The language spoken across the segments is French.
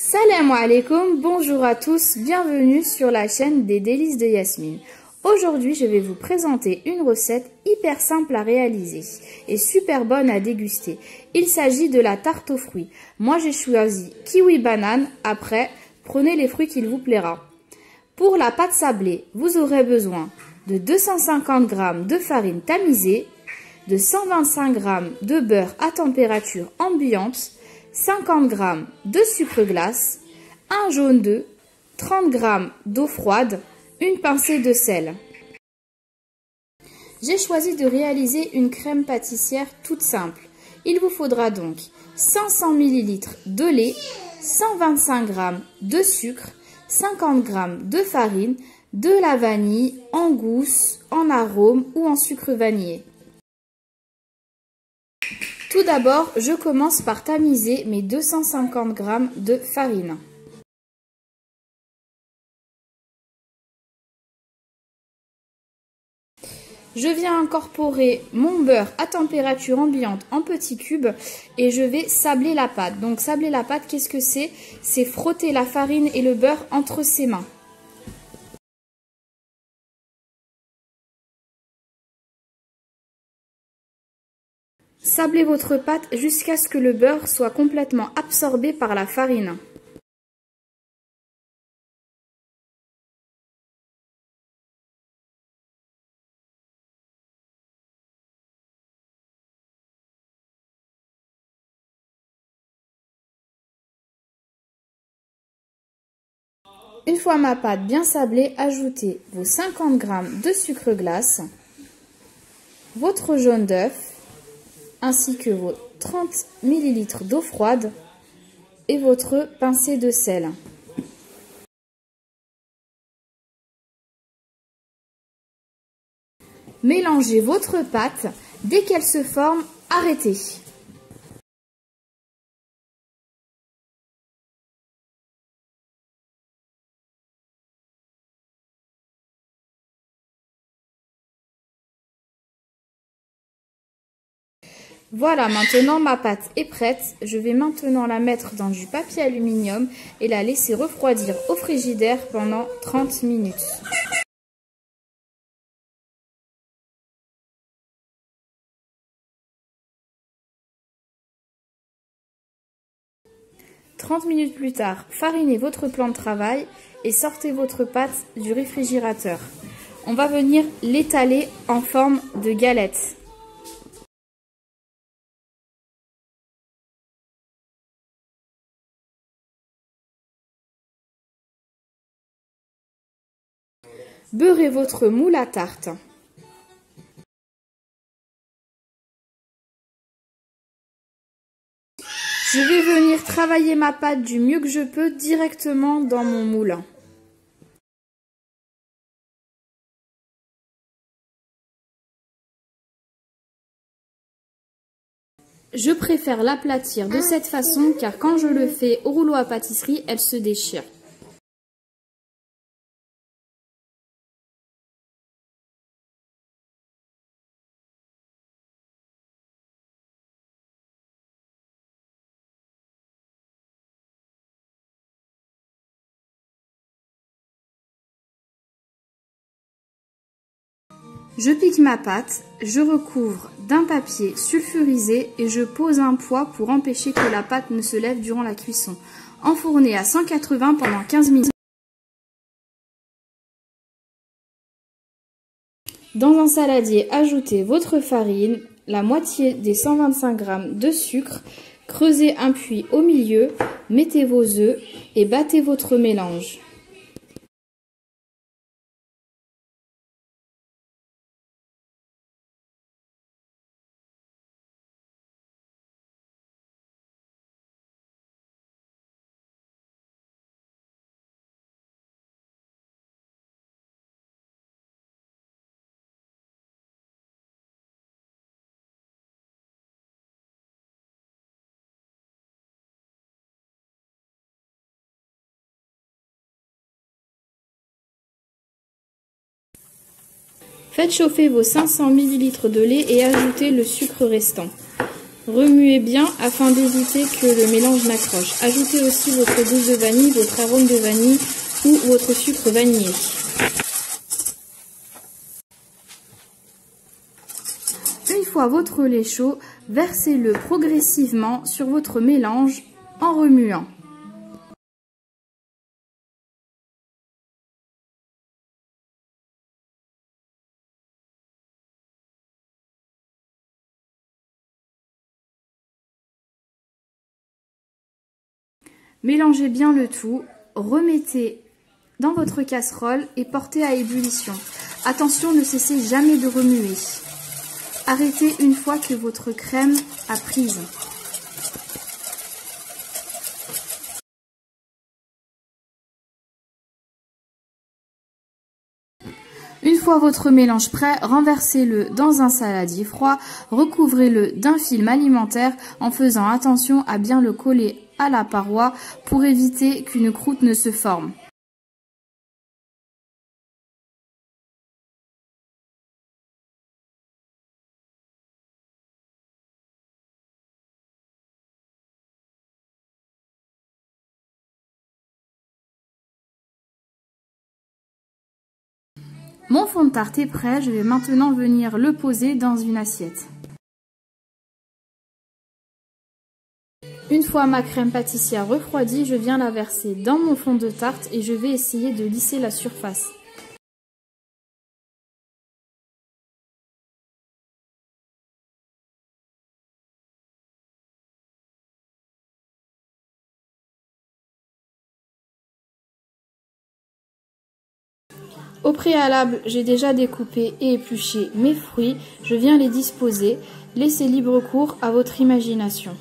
Salam alaikum, bonjour à tous, bienvenue sur la chaîne des délices de Yasmine. Aujourd'hui, je vais vous présenter une recette hyper simple à réaliser et super bonne à déguster. Il s'agit de la tarte aux fruits. Moi, j'ai choisi kiwi banane. Après, prenez les fruits qu'il vous plaira. Pour la pâte sablée, vous aurez besoin de 250 g de farine tamisée, de 125 g de beurre à température ambiante, 50 g de sucre glace, un jaune d'œuf, 30 g d'eau froide, une pincée de sel. J'ai choisi de réaliser une crème pâtissière toute simple. Il vous faudra donc 500 ml de lait, 125 g de sucre, 50 g de farine, de la vanille en gousse, en arôme ou en sucre vanillé. Tout d'abord, je commence par tamiser mes 250 g de farine. Je viens incorporer mon beurre à température ambiante en petits cubes et je vais sabler la pâte. Donc sabler la pâte, qu'est-ce que c'est? C'est frotter la farine et le beurre entre ses mains. Sablez votre pâte jusqu'à ce que le beurre soit complètement absorbé par la farine. Une fois ma pâte bien sablée, ajoutez vos 50 g de sucre glace, votre jaune d'œuf, ainsi que vos 30 ml d'eau froide et votre pincée de sel. Mélangez votre pâte. Dès qu'elle se forme, arrêtez. Voilà, maintenant ma pâte est prête. Je vais maintenant la mettre dans du papier aluminium et la laisser refroidir au frigidaire pendant 30 minutes. « 30 minutes plus tard, farinez votre plan de travail et sortez votre pâte du réfrigérateur. On va venir l'étaler en forme de galette. Beurrez votre moule à tarte. Je vais venir travailler ma pâte du mieux que je peux directement dans mon moule. Je préfère l'aplatir de cette façon car quand je le fais au rouleau à pâtisserie, elle se déchire. Je pique ma pâte, je recouvre d'un papier sulfurisé et je pose un poids pour empêcher que la pâte ne se lève durant la cuisson. Enfournez à 180 pendant 15 minutes. Dans un saladier, ajoutez votre farine, la moitié des 125 g de sucre, creusez un puits au milieu, mettez vos œufs et battez votre mélange. Faites chauffer vos 500 ml de lait et ajoutez le sucre restant. Remuez bien afin d'éviter que le mélange n'accroche. Ajoutez aussi votre gousse de vanille, votre arôme de vanille ou votre sucre vanillé. Une fois votre lait chaud, versez-le progressivement sur votre mélange en remuant. Mélangez bien le tout, remettez dans votre casserole et portez à ébullition. Attention, ne cessez jamais de remuer. Arrêtez une fois que votre crème a prise. Une fois votre mélange prêt, renversez-le dans un saladier froid, recouvrez-le d'un film alimentaire en faisant attention à bien le coller à la paroi pour éviter qu'une croûte ne se forme. Mon fond de tarte est prêt, je vais maintenant venir le poser dans une assiette. Une fois ma crème pâtissière refroidie, je viens la verser dans mon fond de tarte et je vais essayer de lisser la surface. Au préalable, j'ai déjà découpé et épluché mes fruits. Je viens les disposer. Laissez libre cours à votre imagination.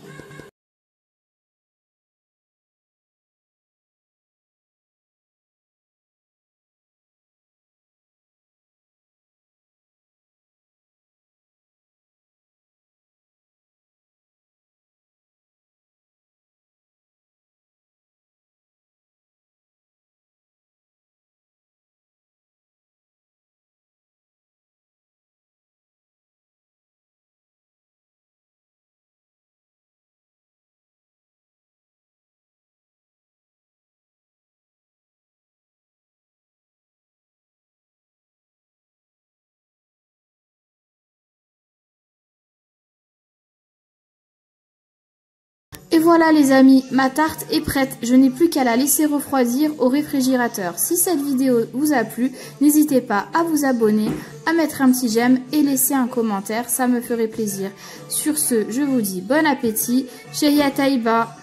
Et voilà les amis, ma tarte est prête, je n'ai plus qu'à la laisser refroidir au réfrigérateur. Si cette vidéo vous a plu, n'hésitez pas à vous abonner, à mettre un petit j'aime et laisser un commentaire, ça me ferait plaisir. Sur ce, je vous dis bon appétit, Chérie à Taïba.